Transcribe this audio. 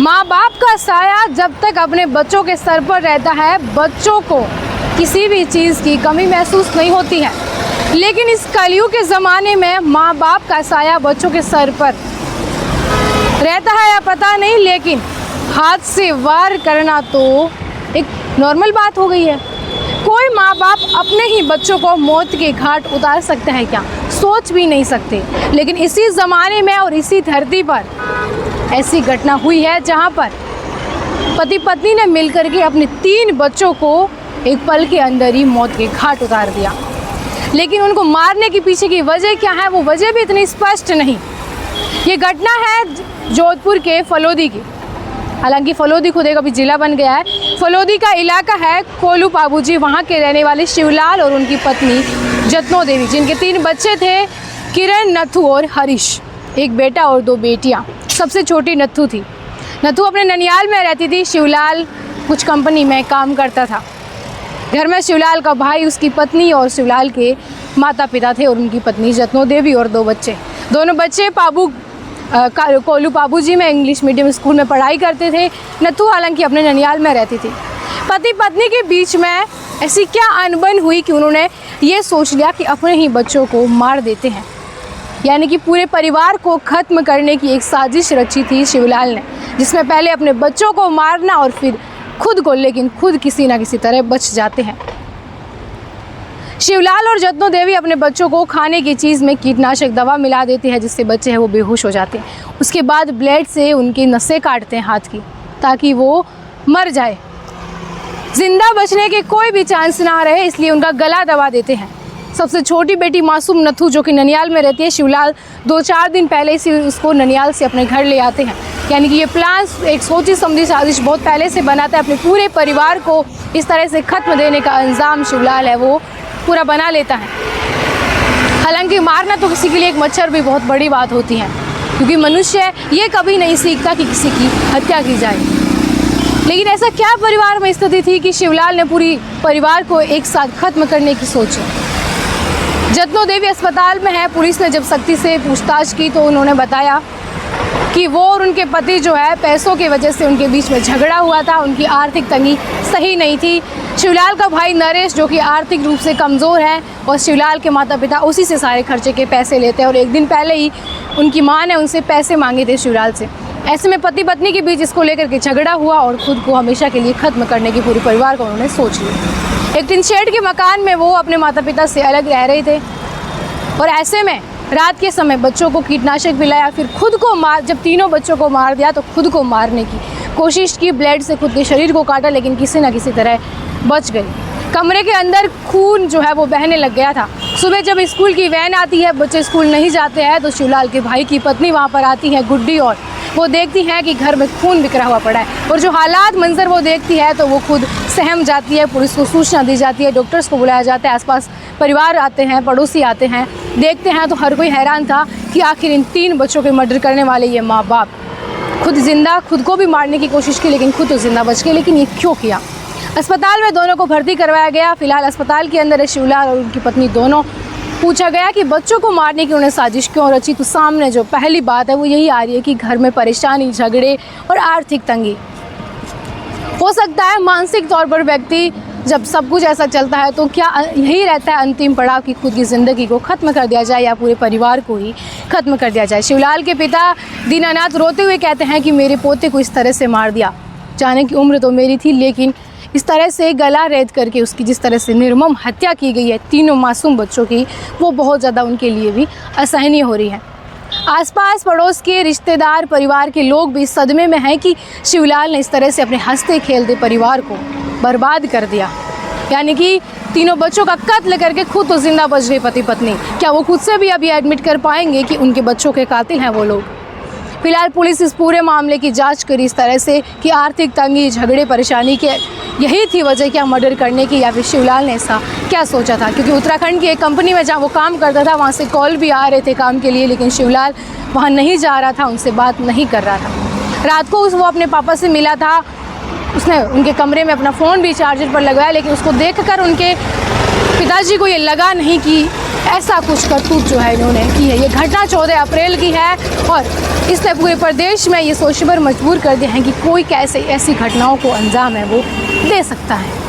माँ बाप का साया जब तक अपने बच्चों के सर पर रहता है, बच्चों को किसी भी चीज़ की कमी महसूस नहीं होती है। लेकिन इस कलयुग के ज़माने में माँ बाप का साया बच्चों के सर पर रहता है या पता नहीं, लेकिन हाथ से वार करना तो एक नॉर्मल बात हो गई है। कोई माँ बाप अपने ही बच्चों को मौत के घाट उतार सकते हैं क्या? सोच भी नहीं सकते। लेकिन इसी ज़माने में और इसी धरती पर ऐसी घटना हुई है जहां पर पति पत्नी ने मिलकर के अपने 3 बच्चों को एक पल के अंदर ही मौत के घाट उतार दिया। लेकिन उनको मारने के पीछे की वजह क्या है, वो वजह भी इतनी स्पष्ट नहीं। ये घटना है जोधपुर के फलोदी की। हालांकि फलोदी खुद एक अभी ज़िला बन गया है। फलोदी का इलाका है कोलू पाबूजी। वहाँ के रहने वाले शिवलाल और उनकी पत्नी जतनो देवी, जिनके 3 बच्चे थे, किरण, नथु और हरीश। एक बेटा और 2 बेटियाँ। सबसे छोटी नथु थी। नथु अपने ननियाल में रहती थी। शिवलाल कुछ कंपनी में काम करता था। घर में शिवलाल का भाई, उसकी पत्नी और शिवलाल के माता पिता थे और उनकी पत्नी जतनो देवी और 2 बच्चे। दोनों बच्चे कोलू पाबूजी में इंग्लिश मीडियम स्कूल में पढ़ाई करते थे। नथु हालांकि अपने ननियाल में रहती थी। पति पत्नी के बीच में ऐसी क्या अनबन हुई कि उन्होंने ये सोच लिया कि अपने ही बच्चों को मार देते हैं। यानी कि पूरे परिवार को ख़त्म करने की एक साजिश रची थी शिवलाल ने, जिसमें पहले अपने बच्चों को मारना और फिर खुद को, लेकिन खुद किसी ना किसी तरह बच जाते हैं। शिवलाल और जतनो देवी अपने बच्चों को खाने की चीज़ में कीटनाशक दवा मिला देती है, जिससे बच्चे हैं वो बेहोश हो जाते हैं। उसके बाद ब्लेड से उनकी नसें काटते हैं हाथ की, ताकि वो मर जाए, जिंदा बचने के कोई भी चांस ना रहे, इसलिए उनका गला दबा देते हैं। सबसे छोटी बेटी मासूम नथु, जो कि ननियाल में रहती है, शिवलाल 2-4 दिन पहले से उसको ननियाल से अपने घर ले आते हैं। यानी कि ये प्लान एक सोची समझी साजिश बहुत पहले से बनाता है। अपने पूरे परिवार को इस तरह से ख़त्म देने का इंतजाम शिवलाल है वो पूरा बना लेता है। हालांकि मारना तो किसी के लिए एक मच्छर भी बहुत बड़ी बात होती है, क्योंकि मनुष्य ये कभी नहीं सीखता कि किसी की हत्या की जाए। लेकिन ऐसा क्या परिवार में स्थिति थी कि शिवलाल ने पूरी परिवार को एक साथ ख़त्म करने की सोची। जतनो देवी अस्पताल में है। पुलिस ने जब सख्ती से पूछताछ की तो उन्होंने बताया कि वो और उनके पति जो है, पैसों की वजह से उनके बीच में झगड़ा हुआ था। उनकी आर्थिक तंगी सही नहीं थी। शिवलाल का भाई नरेश, जो कि आर्थिक रूप से कमज़ोर है, और शिवलाल के माता पिता उसी से सारे खर्चे के पैसे लेते हैं। और एक दिन पहले ही उनकी माँ ने उनसे पैसे मांगे थे शिवलाल से। ऐसे में पति पत्नी के बीच इसको लेकर के झगड़ा हुआ और खुद को हमेशा के लिए ख़त्म करने की पूरे परिवार को उन्होंने सोच लिया। एक टिन शेड के मकान में वो अपने माता पिता से अलग रह रहे थे और ऐसे में रात के समय बच्चों को कीटनाशक पिलाया, फिर खुद को जब तीनों बच्चों को मार दिया तो खुद को मारने की कोशिश की। ब्लेड से खुद के शरीर को काटा, लेकिन किसी न किसी तरह बच गई। कमरे के अंदर खून जो है वो बहने लग गया था। सुबह जब स्कूल की वैन आती है, बच्चे स्कूल नहीं जाते हैं, तो शिवलाल के भाई की पत्नी वहाँ पर आती है, गुड्डी, और वो देखती हैं कि घर में खून बिखरा हुआ पड़ा है। और जो हालात मंजर वो देखती है तो वो खुद सहम जाती है। पुलिस को सूचना दी जाती है, डॉक्टर्स को बुलाया जाता है, आसपास परिवार आते हैं, पड़ोसी आते हैं, देखते हैं तो हर कोई हैरान था कि आखिर इन 3 बच्चों के मर्डर करने वाले ये माँ बाप खुद को भी मारने की कोशिश की, लेकिन खुद तो जिंदा बच गए। लेकिन ये क्यों किया? अस्पताल में दोनों को भर्ती करवाया गया। फिलहाल अस्पताल के अंदर शिवलाल और उनकी पत्नी दोनों। पूछा गया कि बच्चों को मारने की उन्हें साजिश क्यों रची, तो सामने जो पहली बात है वो यही आ रही है कि घर में परेशानी, झगड़े और आर्थिक तंगी। हो सकता है मानसिक तौर पर व्यक्ति जब सब कुछ ऐसा चलता है तो क्या यही रहता है अंतिम पड़ाव कि खुद की ज़िंदगी को ख़त्म कर दिया जाए या पूरे परिवार को ही ख़त्म कर दिया जाए। शिवलाल के पिता दीनानाथ रोते हुए कहते हैं कि मेरे पोते को इस तरह से मार दिया। जाने की उम्र तो मेरी थी, लेकिन इस तरह से गला रेत करके उसकी जिस तरह से निर्मम हत्या की गई है 3 मासूम बच्चों की, वो बहुत ज़्यादा उनके लिए भी असहनीय हो रही है। आसपास पड़ोस के रिश्तेदार, परिवार के लोग भी सदमे में हैं कि शिवलाल ने इस तरह से अपने हंसते खेलते परिवार को बर्बाद कर दिया। यानी कि 3 बच्चों का कत्ल करके खुद तो जिंदा बच गए पति पत्नी। क्या वो खुद से भी अभी एडमिट कर पाएंगे कि उनके बच्चों के कातिल हैं वो लोग? फिलहाल पुलिस इस पूरे मामले की जांच करी इस तरह से कि आर्थिक तंगी, झगड़े, परेशानी के यही थी वजह क्या मर्डर करने की, या फिर शिवलाल ने ऐसा क्या सोचा था। क्योंकि उत्तराखंड की एक कंपनी में जहाँ वो काम करता था वहाँ से कॉल भी आ रहे थे काम के लिए, लेकिन शिवलाल वहाँ नहीं जा रहा था, उनसे बात नहीं कर रहा था। रात को वो अपने पापा से मिला था। उसने उनके कमरे में अपना फ़ोन भी चार्जर पर लगाया, लेकिन उसको देखकर उनके पिताजी को ये लगा नहीं कि ऐसा कुछ करतूत जो है इन्होंने की है। ये घटना 14 अप्रैल की है और इसने पूरे प्रदेश में ये सोचने पर मजबूर कर दिया है कि कोई कैसे ऐसी घटनाओं को अंजाम है वो दे सकता है।